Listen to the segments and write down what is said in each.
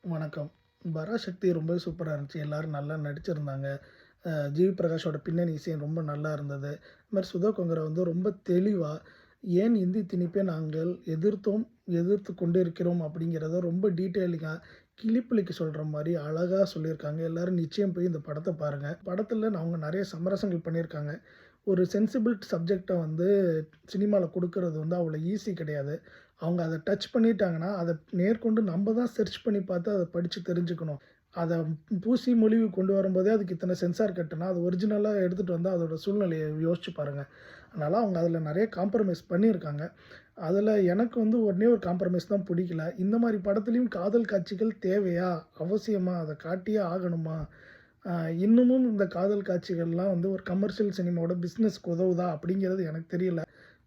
வணக்கம். பராசக்தி ரொம்பவே சூப்பரா இருந்துச்சு. எல்லாரும் நல்லா நடிச்சிருந்தாங்க. ஜிவி பிரகாஷோட பின்னணி இசை ரொம்ப நல்லா இருந்தது. இது மாரி சுதா கொங்கரா வந்து ரொம்ப தெளிவா, ஏன் இந்தி திணிப்பை நாங்கள் எதிர்த்து கொண்டிருக்கிறோம் அப்படிங்கிறத ரொம்ப டீட்டெயிலிங்கா, கிளிப்பிள்ளைக்கு சொல்ற மாரி அழகா சொல்லியிருக்காங்க. எல்லாரும் நிச்சயம் போய் இந்த படத்த பாருங்க. படத்துல அவங்க நெறைய சமரசங்கள் பண்ணியிருக்காங்க. ஒரு சென்சிபிள் சப்ஜெக்ட்ட வந்து சினிமால குடுக்குறது வந்து அவ்வளோ ஈஸி கிடையாது. அவங்க அத டச் பண்ணிட்டாங்கன்னா, அத மேற்கொண்டு நம்ம தான் சர்ச் பண்ணி பார்த்து அத படிச்சு தெரிஞ்சுக்கணும். அத பூசி மொழிவி கொண்டு வரும்போதே அதுக்கு இத்தன சென்சார் கட்டுனா, அது ஒரிஜினலா எடுத்துட்டு வந்தா அதோட சூழ்நிலைய யோசிச்சு பாருங்க. அதனால அவங்க அதில நெறைய காம்ப்ரமைஸ் பண்ணியிருக்காங்க. அதில எனக்கு வந்து ஒண்ணே ஒரு காம்ப்ரமைஸ் தான் புடிக்கல. இந்த மாரி படத்துலயும் காதல் காட்சிகள் தேவையா? அவசியமா? அத காட்டியே ஆகணுமா? அ இன்னமும் இந்த காதல் காட்சிகள்லாம் வந்து ஒரு கமர்ஷியல் சினிமாவோட பிசினஸ்க்கு உதவுதா? அப்படிங்கிறது எனக்கு தெரியல.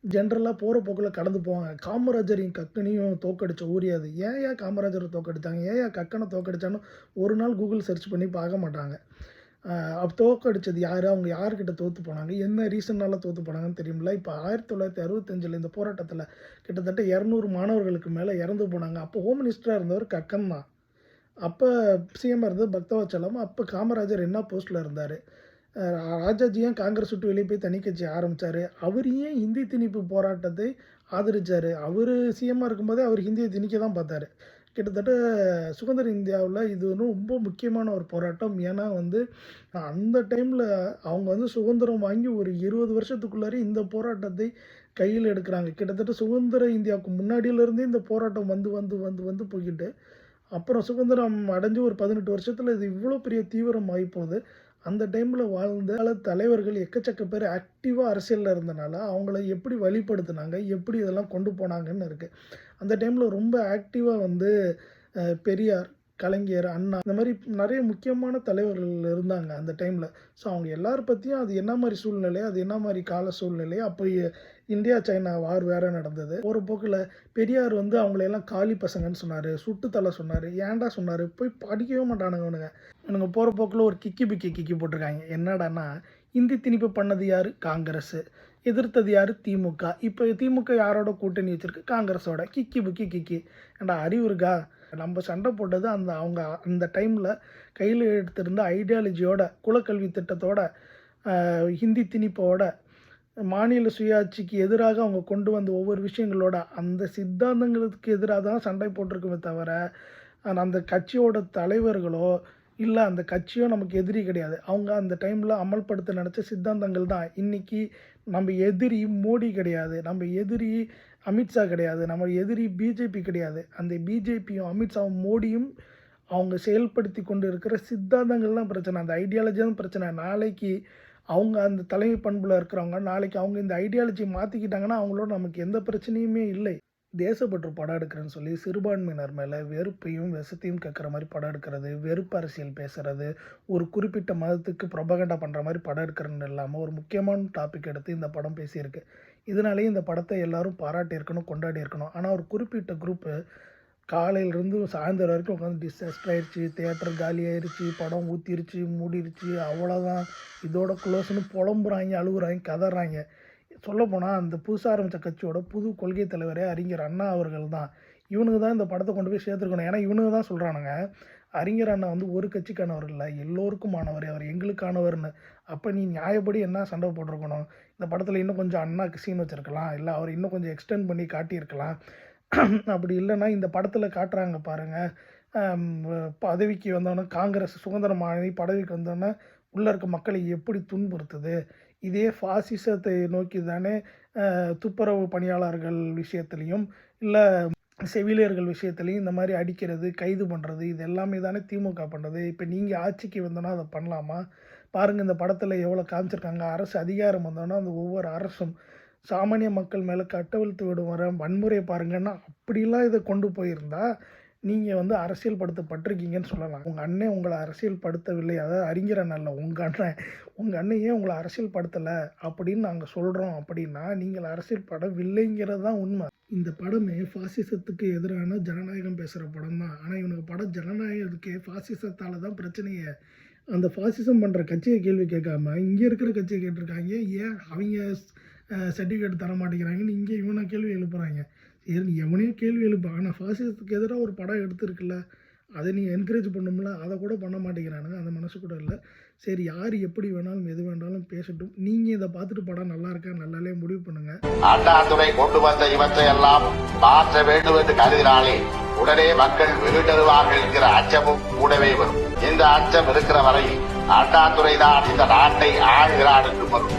ஜென்ரலா போற போக்குல கடந்து போவாங்க. காமராஜரையும் கக்கனையும் தோற்கடிச்ச ஊர் அது. ஏன்யா காமராஜர தோற்கடிச்சாங்க? ஏன்யா கக்கன தோற்கடிச்சான்னு ஒரு நாள் கூகுள் சர்ச் பண்ணி பார்க்க மாட்டாங்க. அப்ப தோற்கடிச்சது யாரு? அவங்க யார்கிட்ட தோத்து போனாங்க? என்ன ரீசன்னால தோத்து போனாங்கன்னு தெரியும்ல. இப்ப 1965ல இந்த போராட்டத்தில கிட்டத்தட்ட 200 மாணவர்களுக்கு மேல இறந்து போனாங்க. அப்போ ஹோம் மினிஸ்டரா இருந்தவர் கக்கன் தான். அப்ப சிஎம்மா இருந்தது பக்தவச்சலம். அப்ப காமராஜர் என்ன போஸ்ட்ல இருந்தாரு? அ ராஜாஜி ஏன் காங்கிரஸ் விட்டு வெளிய போய் தனி கட்சி ஆரம்பிச்சாரு? அவரு ஏன் இந்தி திணிப்பு போராட்டத்தை ஆதரிச்சாரு? அவரு சிஎம்மா இருக்கும்போதே அவரு ஹிந்திய திணிக்க தான் பார்த்தாரு. கிட்டத்தட்ட சுதந்திர இந்தியாவுல இது வந்து ரொம்ப முக்கியமான ஒரு போராட்டம். ஏன்னா வந்து அந்த டைம்ல அவங்க வந்து சுதந்திரம் வாங்கி ஒரு 20 வருஷத்துக்குள்ளாரயே இந்த போராட்டத்தை கையில எடுக்குறாங்க. கிட்டத்தட்ட சுதந்திர இந்தியாவுக்கு முன்னாடியிலிருந்தே இந்த போராட்டம் வந்து போய்க்கிட்டு அப்புறம் சுதந்திரம் அடைஞ்சு ஒரு 18 வருஷத்துல இது இவ்ளோ பெரிய தீவிரம் ஆயிப்போது. அந்த டைம்ல வாழ்ந்த பல தலைவர்கள் எக்கச்சக்க பேர் ஆக்டிவா அரசியல்ல இருந்தனால, அவங்கள எப்படி வழிப்படுத்துனாங்க, எப்படி இதெல்லாம் கொண்டு போனாங்கன்னு இருக்கு. அந்த டைம்ல ரொம்ப ஆக்டிவா வந்து பெரியார், கலைஞர், அண்ணா இந்த மாரி நெறைய முக்கியமான தலைவர்கள் இருந்தாங்க அந்த டைம்ல. ஸோ அவங்க எல்லார பத்தியும் அது என்ன மாரி சூழ்நிலை, அது என்ன மாரி கால சூழ்நிலை, அப்போ இந்தியா, சைனா வார் வேற நடந்தது. போற போக்குல பெரியார் வந்து அவங்களையெல்லாம் காளி பசங்கன்னு சொன்னாரு. சுட்டு தள்ள சொன்னாரு. ஏன்டா சொன்னாரு? போய் படிக்கவே மாட்டானுங்க இவனுங்க. இவனுங்க போற போக்குல ஒரு கிக்கி பிக்கி கிக்கி போட்டுருக்காங்க. என்னடான்னா, இந்தி திணிப்பு பண்ணது யாரு? காங்கிரஸு. எதிர்த்தது யாரு? திமுக. இப்ப திமுக யாரோட கூட்டணி வச்சிருக்கு? காங்கிரஸோட. கிக்கி புக்கி கிக்கி. ஏன்டா அறிவு இருக்கா? நம்ம சண்டை போட்டது அவங்க அந்த டைம்ல கையில எடுத்திருந்த ஐடியாலஜியோட, குலக்கல்வி திட்டத்தோட, ஹிந்தி திணிப்போட, மாநில சுயாட்சிக்கு எதிராக அவங்க கொண்டு வந்த ஒவ்வொரு விஷயங்களோட, அந்த சித்தாந்தங்களுக்கு எதிரா தான் சண்டை போட்டிருக்குமே தவிர, அந்த கட்சியோட தலைவர்களோ, இல்ல அந்த கட்சியோ நமக்கு எதிரி கிடையாது. அவங்க அந்த டைம்ல அமல்படுத்த நெனச்ச சித்தாந்தங்கள் தான். இன்னைக்கு நம்ம எதிரி மோடி கிடையாது. நம்ம எதிரி அமித்ஷா கிடையாது. நம்ம எதிரி பிஜேபி கிடையாது. அந்த பிஜேபியும், அமித்ஷாவும், மோடியும் அவங்க செயல்படுத்தி கொண்டு இருக்கிற சித்தாந்தங்கள் தான் பிரச்சனை. அந்த ஐடியாலஜி தான் பிரச்சனை. நாளைக்கு அவங்க அந்த தலைமை பண்புல இருக்கிறவங்க, நாளைக்கு அவங்க இந்த ஐடியாலஜிய மாத்திக்கிட்டாங்கன்னா, அவங்களோட நமக்கு எந்த பிரச்சனையுமே இல்லை. தேசப்பற்று படம் எடுக்கிறேன்னு சொல்லி சிறுபான்மையினர் மேல வெறுப்பையும், விஷத்தையும் கக்குற மாரி படம் எடுக்கிறது, வெறுப்பு அரசியல் பேசுறது, ஒரு குறிப்பிட்ட மதத்துக்கு புரொபகண்டா பண்ற மாரி படம் எடுக்கிறன்னு இல்லாம, ஒரு முக்கியமான டாபிக் எடுத்து இந்த படம் பேசியிருக்கு. இதனாலேயே இந்த படத்த எல்லாரும் பாராட்டியிருக்கணும், கொண்டாடியிருக்கணும். ஆனா ஒரு குறிப்பிட்ட குரூப்பு காலையிலேருந்து சாயந்தரம் வரைக்கும் உட்காந்து டிசாஸ்டர் ஆயிருச்சு, தியேட்டர் காலியாயிருச்சு, படம் ஊத்திருச்சு, மூடிருச்சு, அவ்வளோதான் இதோட க்ளோஸ்ன்னு புலம்புறாய்ங்க, அழுவுறாய்ங்க, கதறாய்ங்க. சொல்லப்போனா அந்த புதுசா ஆரம்பிச்ச கட்சியோட புது கொள்கை தலைவரே அறிஞர் அண்ணா அவர்கள் தான். இவனுங்க தான் இந்த படத்த கொண்டு போய் சேர்த்துருக்கணும். ஏன்னா இவனுங்க தான் சொல்றானுங்க, அறிஞர் அண்ணா வந்து ஒரு கட்சிக்கானவர் இல்ல, எல்லோருக்குமானவர். அவர் எங்களுக்கானவர்ன்னு. அப்ப நீ நியாயப்படி என்ன சண்டை போட்டுருக்கணும்? இந்த படத்துல இன்னும் கொஞ்சம் அண்ணாக்கு சீன் வச்சிருக்கலாம். இல்ல அவர இன்னும் கொஞ்சம் எக்ஸ்டெண்ட் பண்ணி காட்டியிருக்கலாம். அப்படி இல்லன்னா, இந்த படத்துல காட்டுறாங்க பாருங்க. அம் பதவிக்கு வந்தோனே காங்கிரஸ் சுதந்திரம் வாங்கி பதவிக்கு வந்தோனே, உள்ள இருக்க மக்களை எப்படி துன்புறுத்துது. இதே பாசிசத்தை நோக்கி தானே துப்புரவு பணியாளர்கள் விஷயத்திலயும், இல்ல செவிலியர்கள் விஷயத்திலயும் இந்த மாரி அடிக்கிறது, கைது பண்றது, இது எல்லாமே தானே திமுக பண்றது. இப்ப நீங்க ஆட்சிக்கு வந்தோனா அத பண்ணலாமா? பாருங்க இந்த படத்துல எவ்வளோ காமிச்சிருக்காங்க. அரசு அதிகாரம் வந்தோனா, அந்த ஒவ்வொரு அரசும் சாமானிய மக்கள் மேல கட்டவிழ்த்து விடும் வர வன்முறைய பாருங்கன்னா, அப்படிலாம் இத கொண்டு போயிருந்தா, நீங்க வந்து அரசியல் படுத்தப்பட்டிருக்கீங்கன்னு சொல்லலாம். உங்க அண்ணன் உங்கள அரசியல் படுத்தவில்லை. அதாவது அறிஞர் அண்ணன் இல்ல, உங்க அண்ணன். உங்க அண்ணன் ஏன் உங்கள அரசியல் படுத்தல அப்படின்னு நாங்க சொல்றோம் அப்படின்னா, நீங்கள் அரசியல் படவில்லைங்கிறது தான் உண்ம. இந்த படமே பாசிசத்துக்கு எதிரான ஜனநாயகம் பேசுற படம் தான். ஆனா இவனுங்க படம் ஜனநாயகத்துக்கு பாசிசத்தால தான் பிரச்சனையே. அந்த பாசிசம் பண்ற கட்சிய கேள்வி கேட்காம, இங்க இருக்கிற கட்சிய கேட்டிருக்காங்க. ஏன் அவைங்க சர்டிஃபிகேட் தர மாட்டேங்கிறாங்கன்னு இங்க இவன கேள்வி எழுப்புறாய்ங்க. எவனையோ கேள்வி எழுப்பு. ஆனா பாசிசத்துக்கு எதிரா ஒரு படம் எடுத்திருக்குல்ல, அதை நீ என்கரேஜ் பண்ணும்ல, அதை கூட பண்ண மாட்டேங்கிறானுங்க. அந்த மனசு கூட இல்ல. சரி யார் எப்படி வேணாலும், எது வேணாலும் பேசட்டும். நீங்க இத பார்த்துட்டு படம் நல்லா இருக்கா, நல்லா இல்லையா முடிவு பண்ணுங்க. அண்ணாதுரை கொண்டு வந்த இவற்றை எல்லாம் மாற்ற வேண்டும் என்று கருதினாலே உடனே மக்கள் விருட்டருவார்கள் என்கிற அச்சமும் கூடவே வரும். இந்த அச்சம் இருக்கிற வரையில் அண்ணாதுரை தான் இந்த நாட்டை ஆளுகிறான் என்று வரும்.